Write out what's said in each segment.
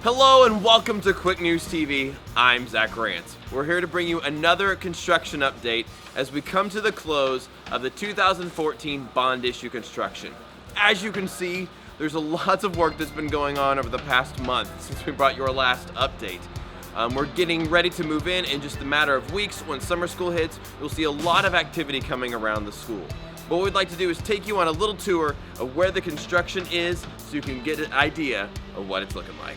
Hello and welcome to QuickNews TV. I'm Zach Rant. We're here to bring you another construction update as we come to the close of the 2014 bond issue construction. As you can see, there's a lot of work that's been going on over the past month since we brought you our last update. We're getting ready to move in just a matter of weeks. When summer school hits, you'll see a lot of activity coming around the school. But what we'd like to do is take you on a little tour of where the construction is so you can get an idea of what it's looking like.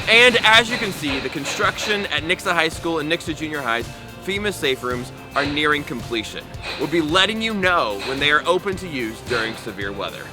And as you can see, the construction at Nixa High School and Nixa Junior High's FEMA safe rooms are nearing completion. We'll be letting you know when they are open to use during severe weather.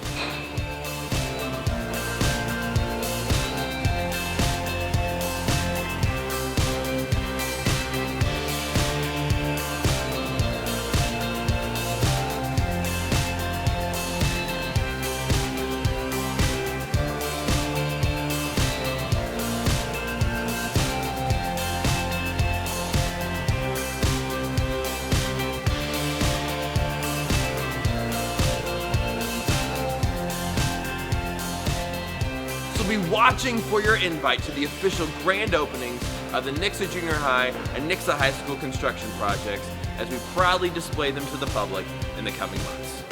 Be watching for your invite to the official grand openings of the Nixa Junior High and Nixa High School construction projects as we proudly display them to the public in the coming months.